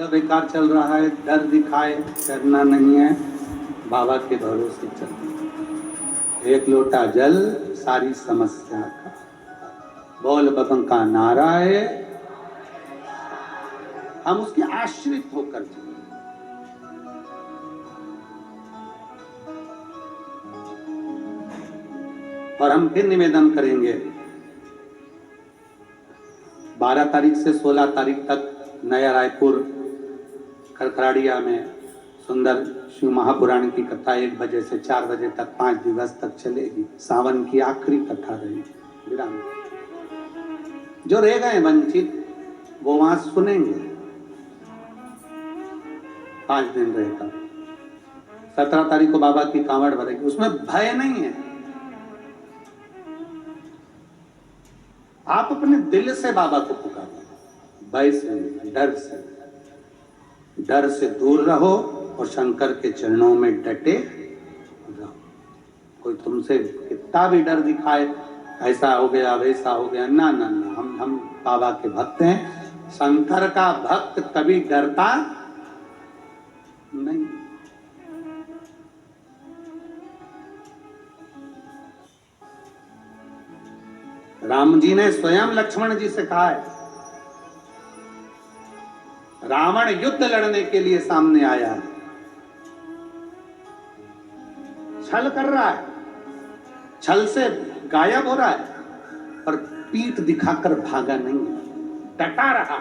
बेकार चल रहा है, डर दिखाए करना नहीं है, बाबा के भरोसे चलना। एक लोटा जल सारी समस्या का, बोल बबन का नारा है, हम उसके आश्रित होकर चलें। और हम फिर निवेदन करेंगे 12 तारीख से 16 तारीख तक नया रायपुर खरखराड़िया में सुंदर शिव महापुराण की कथा 1 बजे से 4 बजे तक 5 दिवस तक चलेगी। सावन की आखिरी कथा रहेगी। विराम जो रह गए वंचित वो वहां सुनेंगे। 5 दिन रहेगा। 17 तारीख को बाबा की कांवड़ भरेगी, उसमें भय नहीं है। आप अपने दिल से बाबा को पुकारो, भय से नहीं, डर से दूर रहो और शंकर के चरणों में डटे रहो। कोई तुमसे कितना भी डर दिखाए, ऐसा हो गया वैसा हो गया, ना ना ना, हम बाबा के भक्त हैं। शंकर का भक्त कभी डरता नहीं। राम जी ने स्वयं लक्ष्मण जी से कहा है, रावण युद्ध लड़ने के लिए सामने आया है, छल कर रहा है, छल से गायब हो रहा है, पर पीठ दिखाकर भागा नहीं, डटा रहा।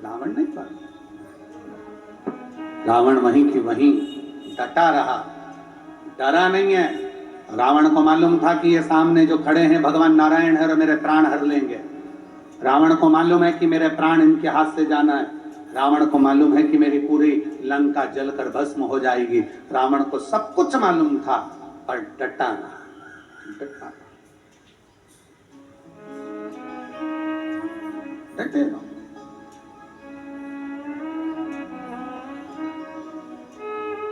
रावण नहीं पाया, रावण वहीं की वहीं डटा रहा, डरा नहीं है। रावण को मालूम था कि ये सामने जो खड़े हैं भगवान नारायण है और मेरे प्राण हर लेंगे। रावण को मालूम है कि मेरे प्राण इनके हाथ से जाना है। रावण को मालूम है कि मेरी पूरी लंका जलकर भस्म हो जाएगी। रावण को सब कुछ मालूम था, पर डटा ना, डटे ना।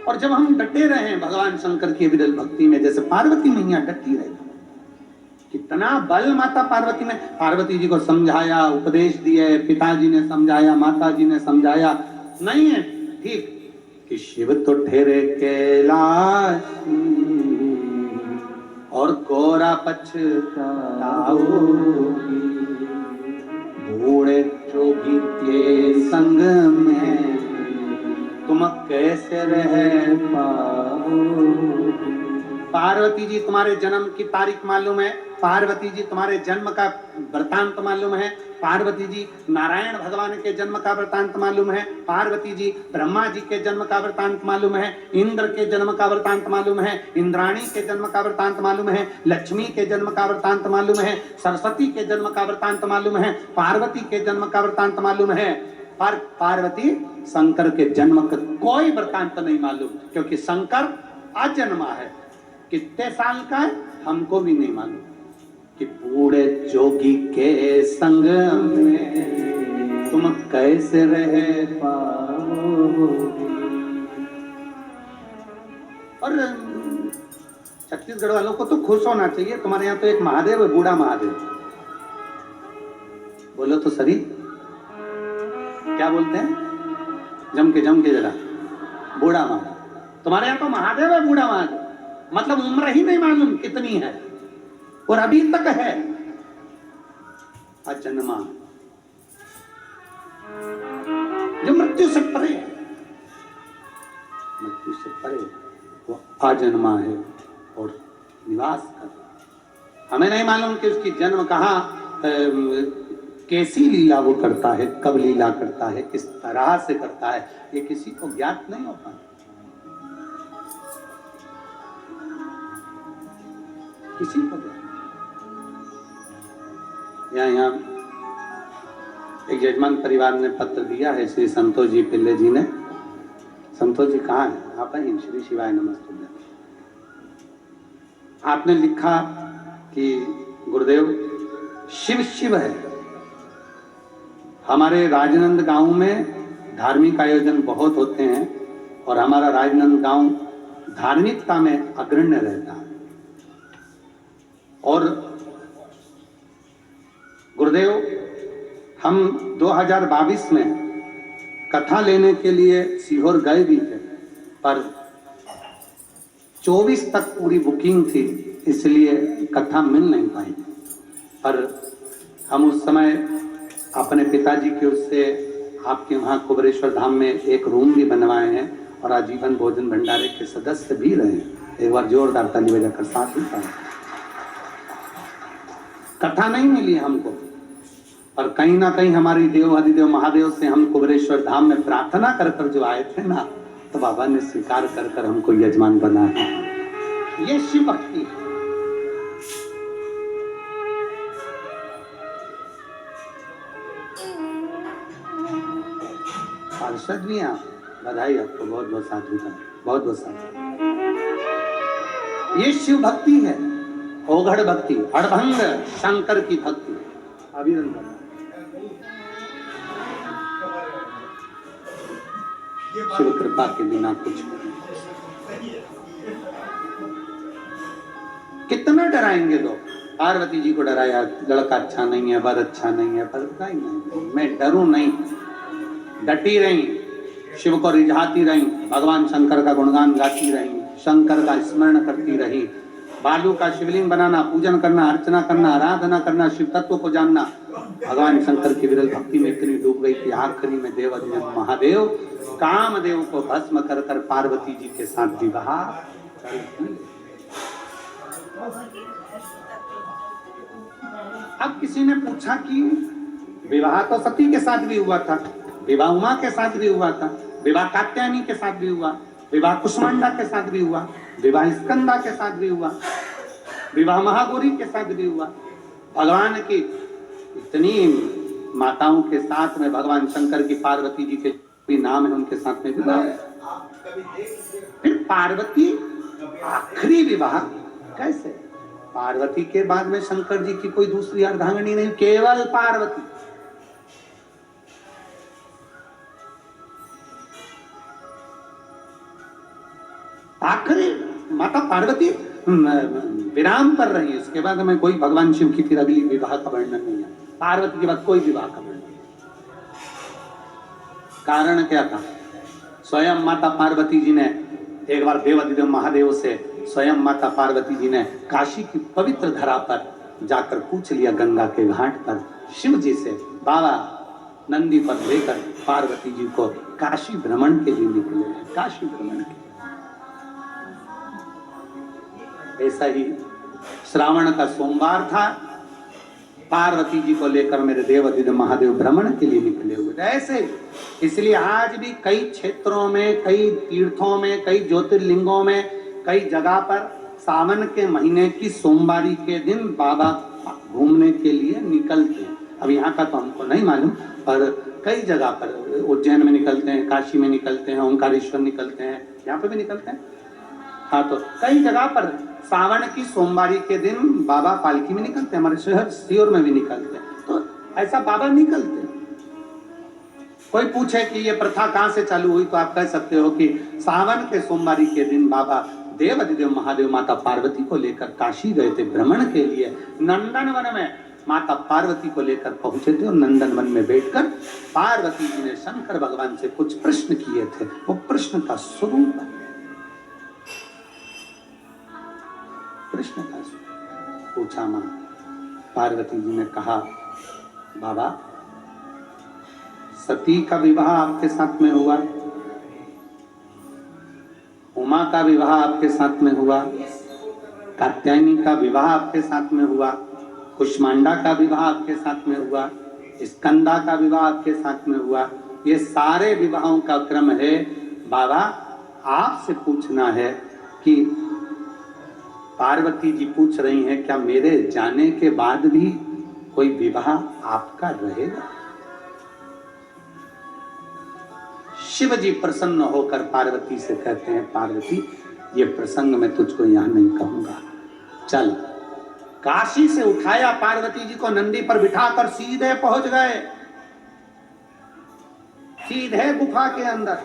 और जब हम डटे रहे भगवान शंकर की विरल भक्ति में, जैसे पार्वती मैया डटी रही, कितना बल माता पार्वती में। पार्वती जी को समझाया, उपदेश दिए, पिताजी ने समझाया, माता जी ने समझाया, नहीं है ठीक कि शिव तो ठहरे कैलाशी और गोरा पछताओगी, बूढ़े जोगी के संग में तुम कैसे रह पाओ। पार्वती जी तुम्हारे जन्म की तारीख मालूम है, पार्वती जी तुम्हारे जन्म का वृतांत मालूम है, पार्वती जी नारायण भगवान के जन्म का वृतांत मालूम है, पार्वती जी ब्रह्मा जी के जन्म का वृतांत मालूम है, इंद्र के जन्म का वृतांत मालूम है, इंद्राणी के जन्म का वृतांत मालूम है, लक्ष्मी के जन्म का वृतांत मालूम है, सरस्वती के जन्म का वृतांत मालूम है, पार्वती के जन्म का वृतांत मालूम है। पर पार्वती शंकर के जन्म का कोई वृतांत नहीं मालूम, क्योंकि शंकर अजन्मा है। कितने साल का है हमको भी नहीं मालूम। कि बूढ़े जोगी के संग में तुम कैसे रह पाओगे। और छत्तीसगढ़ वालों को तो खुश होना चाहिए, तुम्हारे यहाँ तो एक महादेव है, बूढ़ा महादेव। बोलो तो सही, क्या बोलते हैं? जम के जरा, बूढ़ा महादेव। तुम्हारे यहाँ तो महादेव है, बूढ़ा महादेव, मतलब उम्र ही नहीं मालूम कितनी है और अभी तक है अजन्मा, जो मृत्यु से परे है, मृत्यु से परे वो अजन्मा है और निवास कर। हमें नहीं मालूम कि उसकी जन्म कहाँ, कैसी लीला वो करता है, कब लीला करता है, किस तरह से करता है, ये किसी को ज्ञात नहीं होता। किसी को यहाँ एक यजमान परिवार ने पत्र दिया है श्री संतोष जी पिल्ले जी ने। संतोष जी कहाँ है? आप हैं? श्री शिवाय नमस्तुभ्यं। आपने लिखा कि गुरुदेव शिव शिव है। हमारे राजनंद गांव में धार्मिक आयोजन बहुत होते हैं और हमारा राजनंद गांव धार्मिकता में अग्रण्य रहता है। और गुरुदेव हम 2022 में कथा लेने के लिए सीहोर गए भी थे, पर 24 तक पूरी बुकिंग थी, इसलिए कथा मिल नहीं पाई। पर हम उस समय अपने पिताजी के उससे आपके वहाँ कुबरेश्वर धाम में एक रूम भी बनवाए हैं और आजीवन भोजन भंडारे के सदस्य भी रहे। एक बार जोरदार ताली बजाकर साथ ही पाए। कथा नहीं मिली हमको, पर कहीं ना कहीं हमारी देव अधिदेव महादेव से हम कुबरेश्वर धाम में प्रार्थना कर कर जो आए थे ना, तो बाबा ने स्वीकार कर कर हमको यजमान बनाया। ये शिव भक्ति है। पार्षद भी आप, बधाई आपको, बहुत बहुत साधु का, बहुत बहुत साधु। ये शिव भक्ति है, ओघड़ भक्ति, अड़भंग शंकर की भक्ति। अभिनंदन। शिव कृपा के बिना कुछ नहीं। कितना डराएंगे लोग। पार्वती जी को डराया, लड़का अच्छा नहीं है, वर अच्छा नहीं है, पर नहीं, मैं डरूं नहीं, डटी रही, शिव को रिझाती रही, भगवान शंकर का गुणगान गाती रही, शंकर का स्मरण करती रही, बालू का शिवलिंग बनाना, पूजन करना, अर्चना करना, आराधना करना, शिव तत्व को जानना। भगवान शंकर की विरल भक्ति में इतनी डूब गई कि आखिरी में देव महादेव कामदेव को भस्म कर कर पार्वती जी के साथ विवाह। अब किसी ने पूछा कि विवाह तो सती के साथ भी हुआ था, विवाह उमा के साथ भी हुआ था, विवाह कात्यायनी के साथ भी हुआ, विवाह कुष्मांडा के साथ भी हुआ, विवाह स्कंदा के साथ भी हुआ, विवाह महागौरी के साथ भी हुआ। भगवान की इतनी माताओं के साथ में भगवान शंकर की पार्वती जी के भी नाम है, उनके साथ में विवाह। फिर पार्वती आखिरी विवाह कैसे? पार्वती के बाद में शंकर जी की कोई दूसरी अर्धांगिनी नहीं, केवल पार्वती। आखिरी माता पार्वती विराम कर रही है, उसके बाद में कोई भगवान शिव की फिर अगली विवाह का वर्णन नहीं है। पार्वती के बाद कोई विवाह का वर्णन नहीं। कारण क्या था? स्वयं माता पार्वती जी ने एक बार देवाधिदेव महादेव से स्वयं माता पार्वती जी ने काशी की पवित्र धरा पर जाकर पूछ लिया, गंगा के घाट पर शिव जी से, बाबा नंदी पर लेकर पार्वती जी को काशी भ्रमण के लिए निकले हैं, काशी भ्रमण के। ऐसा ही श्रावण का सोमवार था, पार्वती जी को लेकर मेरे देवाधिदेव महादेव भ्रमण के लिए निकले हुए थे। ऐसे इसलिए आज भी कई क्षेत्रों में, कई तीर्थों में, कई ज्योतिर्लिंगों में, कई जगह पर सावन के महीने की सोमवारी के दिन बाबा घूमने के लिए निकलते हैं। अब यहाँ का तो हमको नहीं मालूम, पर कई जगह पर उज्जैन में निकलते हैं, काशी में निकलते हैं, ओंकारेश्वर निकलते हैं, यहाँ पे भी निकलते हैं। हाँ, तो कई जगह पर सावन की सोमवारी के दिन बाबा पालकी में निकलते हैं, हमारे शहर सीहोर में भी निकलते हैं। तो ऐसा बाबा निकलते हैं। कोई पूछे कि ये प्रथा कहाँ से चालू हुई, तो आप कह सकते हो कि सावन के सोमवारी के दिन बाबा देवाधिदेव महादेव माता पार्वती को लेकर काशी गए थे भ्रमण के लिए। नंदनवन में माता पार्वती को लेकर पहुंचे थे और नंदनवन में बैठकर पार्वती जी ने शंकर भगवान से कुछ प्रश्न किए थे। वो प्रश्न का स्वरूप है, कृष्ण का पूछा। मां पार्वती जी ने कहा, बाबा सती का विवाह आपके साथ में हुआ, उमा का विवाह आपके साथ में हुआ, कात्यायनी का विवाह आपके साथ में हुआ, कुष्मांडा का विवाह आपके साथ में हुआ, स्कंदा का विवाह आपके साथ में हुआ। ये सारे विवाहों का क्रम है। बाबा आपसे पूछना है कि पार्वती जी पूछ रही हैं, क्या मेरे जाने के बाद भी कोई विवाह आपका रहेगा? शिव जी प्रसन्न होकर पार्वती से कहते हैं, पार्वती ये प्रसंग मैं तुझको यहां नहीं कहूंगा, चल। काशी से उठाया, पार्वती जी को नंदी पर बिठाकर सीधे पहुंच गए, सीधे गुफा के अंदर।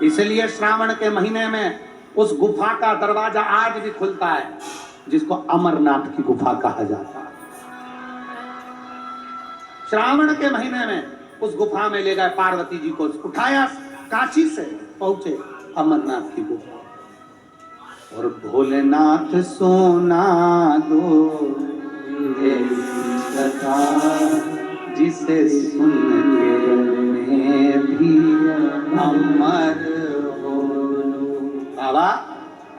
इसलिए श्रावण के महीने में उस गुफा का दरवाजा आज भी खुलता है, जिसको अमरनाथ की गुफा कहा जाता है। श्रावण के महीने में उस गुफा में ले गए पार्वती जी को, उठाया, काशी से पहुंचे अमरनाथ की गुफा, और भोलेनाथ सोना दो कथा, जिसे सुन के मैं भी अमर हो। बाबा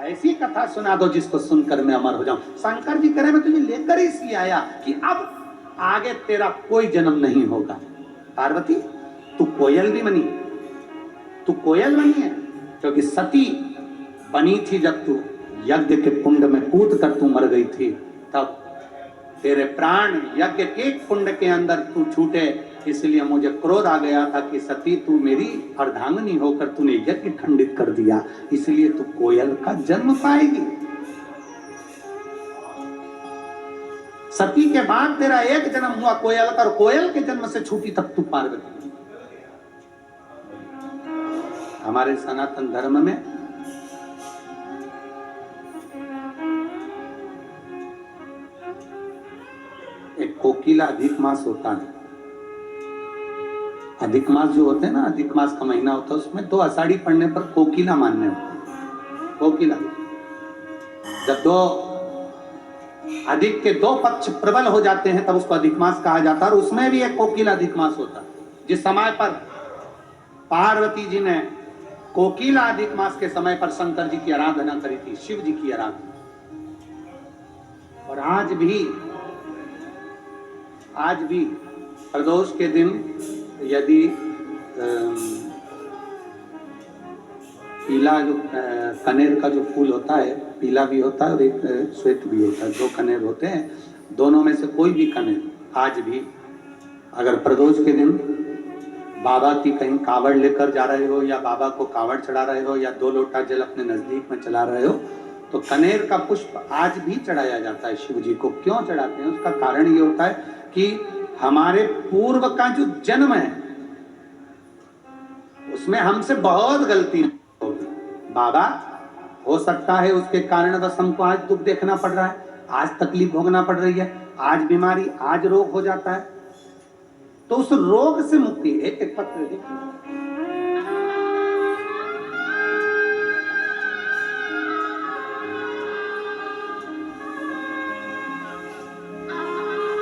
ऐसी कथा सुना दो जिसको सुनकर मैं अमर हो जाऊं। शंकर जी कह रहे मैं तुझे लेकर इसलिए आया कि अब आगे तेरा कोई जन्म नहीं होगा। पार्वती तू कोयल भी बनी, तू कोयल बनी है, क्योंकि सती बनी थी जब तू यज्ञ के कुंड में कूद कर तू मर गई थी, तब तेरे प्राण यज्ञ के कुंड के अंदर तू छूटे, इसलिए मुझे क्रोध आ गया था कि सती तू मेरी अर्धांगिनी होकर तूने यज्ञ खंडित कर दिया, इसलिए तू कोयल का जन्म पाएगी। सती के बाद तेरा एक जन्म हुआ कोयल का, और कोयल के जन्म से छूटी तब तू पार्वती। हमारे सनातन धर्म में एक कोकिला अधिक मास होता है। अधिक मास जो होते हैं ना, अधिक मास का महीना होता है, उसमें 2 आषाढ़ी पड़ने पर कोकिला मानने होते हैं। कोकिला जब 2 अधिक के 2 पक्ष प्रबल हो जाते हैं तब उसको अधिक मास कहा जाता है, और उसमें भी एक कोकिला अधिक मास होता है। जिस समय पर पार्वती जी ने कोकिला अधिक मास के समय पर शंकर जी की आराधना करी थी, शिव जी की आराधना, और आज भी प्रदोष के दिन यदि पीला जो कनेर का जो फूल होता है, पीला भी होता है और एक श्वेत भी होता है, 2 कनेर होते हैं, दोनों में से कोई भी कनेर आज भी अगर प्रदोष के दिन बाबा की कहीं कावड़ लेकर जा रहे हो, या बाबा को कावड़ चढ़ा रहे हो, या 2 लोटा जल अपने नजदीक में चला रहे हो, तो कनेर का पुष्प आज भी चढ़ाया जाता है शिव जी को। क्यों चढ़ाते हैं? उसका कारण ये होता है कि हमारे पूर्व का जो जन्म है उसमें हमसे बहुत गलती होगी। बाबा हो सकता है उसके कारण बस हमको आज दुख देखना पड़ रहा है, आज तकलीफ भोगना पड़ रही है, आज बीमारी, आज रोग हो जाता है, तो उस रोग से मुक्ति एक पत्र देखिए,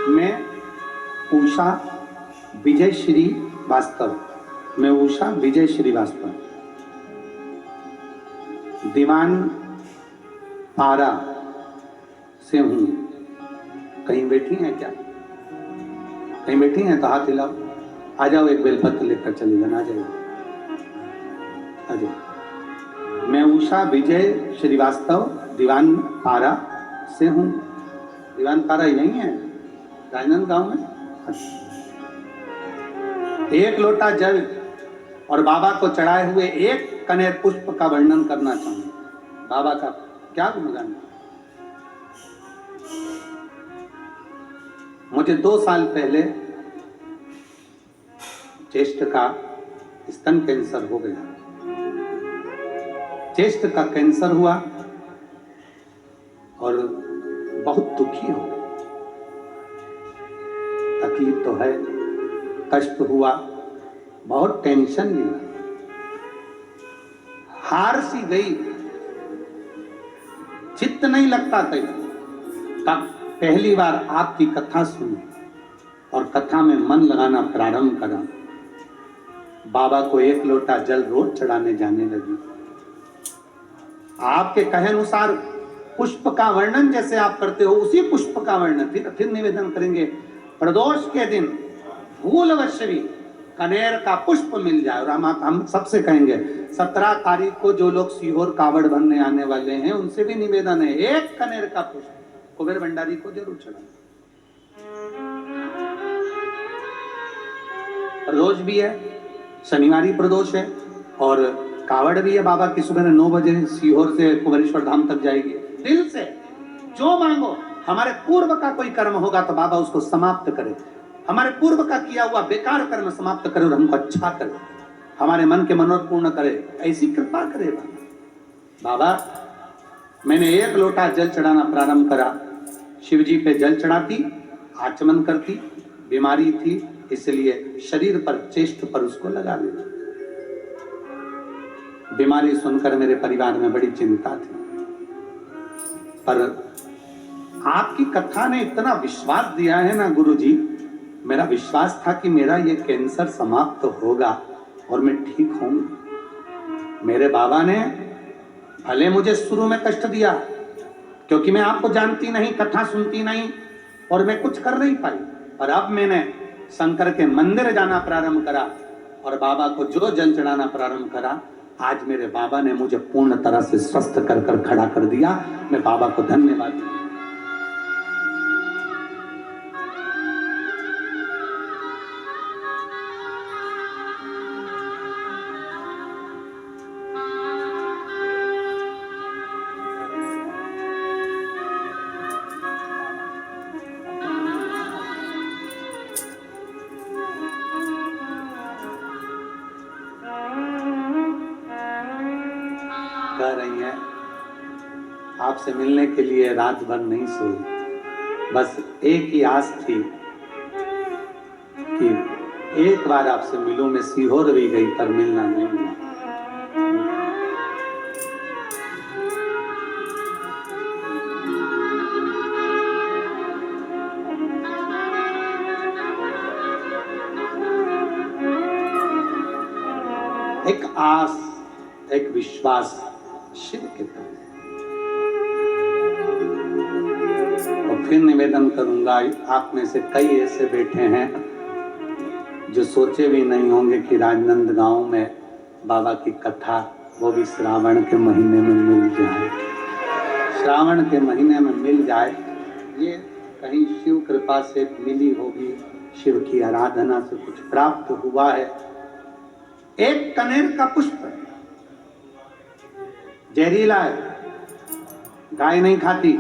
मैं उषा विजय श्रीवास्तव, मैं उषा विजय श्रीवास्तव दीवान पारा से हूं। कहीं बैठी हैं क्या? कहीं बैठी हैं तो हाथ हिलाओ, आ जाओ, एक बेलपत्र लेकर चली जाना, आ जाइए, आ जाइए। मैं उषा विजय श्रीवास्तव दीवान पारा से हूं। दीवान पारा यही है राजनांदगांव में। एक लोटा जल और बाबा को चढ़ाए हुए एक कनेर पुष्प का वर्णन करना चाहूंगा। बाबा का क्या गुणगान। मुझे 2 साल पहले चेस्ट का स्तन कैंसर हो गया। चेस्ट का कैंसर हुआ और बहुत दुखी हो, तकलीफ तो है, कष्ट हुआ, बहुत टेंशन लिया, हार सी गई, चित्त नहीं लगता था। तब पहली बार आपकी कथा सुनी और कथा में मन लगाना प्रारंभ करा। बाबा को 1 लोटा जल रोज चढ़ाने जाने लगी। आपके कहे अनुसार पुष्प का वर्णन जैसे आप करते हो उसी पुष्प का वर्णन फिर निवेदन करेंगे। प्रदोष के दिन भूलवश भी कनेर का पुष्प मिल जाए, और हम सबसे कहेंगे 17 तारीख को जो लोग सीहोर कावड़ भरने आने वाले हैं उनसे भी निवेदन है, 1 कनेर का पुष्प कुबेर भंडारी को जरूर चढ़ाना। प्रदोष भी है, शनिवारी प्रदोष है, और कावड़ भी है। बाबा की सुबह 9 बजे सीहोर से कुबेरेश्वर धाम तक जाएगी। दिल से जो मांगो, हमारे पूर्व का कोई कर्म होगा तो बाबा उसको समाप्त करे, हमारे पूर्व का किया हुआ बेकार कर्म समाप्त करे और हमको अच्छा करे, हमारे मन के मनोरथ पूर्ण करे, ऐसी कृपा करे बाबा। मैंने 1 लोटा जल चढ़ाना प्रारंभ करा। शिव जी पे जल चढ़ाती, आचमन करती, बीमारी थी, इसलिए शरीर पर, चेस्ट पर उसको लगा लेना। बीमारी सुनकर मेरे परिवार में बड़ी चिंता थी, पर आपकी कथा ने इतना विश्वास दिया है ना गुरुजी, मेरा विश्वास था कि मेरा ये कैंसर समाप्त होगा और मैं ठीक होऊंगा। मेरे बाबा ने भले मुझे शुरू में कष्ट दिया, क्योंकि मैं आपको जानती नहीं, कथा सुनती नहीं और मैं कुछ कर नहीं पाई, और अब मैंने शंकर के मंदिर जाना प्रारंभ करा और बाबा को जो जल चढ़ाना प्रारंभ करा, आज मेरे बाबा ने मुझे पूर्ण तरह से स्वस्थ कर खड़ा कर दिया। मैं बाबा को धन्यवाद दूं। कह रही हैं आपसे मिलने के लिए रात भर नहीं सोई, बस एक ही आस थी कि एक बार आपसे मिलूं। मैं सीहोर भी गई पर मिलना नहीं हुआ। एक आस, एक विश्वास शिव के प्रति। और फिर निवेदन करूंगा, आप में से कई ऐसे बैठे हैं जो सोचे भी नहीं होंगे कि राजनांदगांव में बाबा की कथा, वो भी श्रावण के महीने में मिल जाए। श्रावण के महीने में मिल जाए, ये कहीं शिव कृपा से मिली होगी, शिव की आराधना से कुछ प्राप्त हुआ है। एक कनेर का पुष्प जहरीला है, गाय नहीं खाती।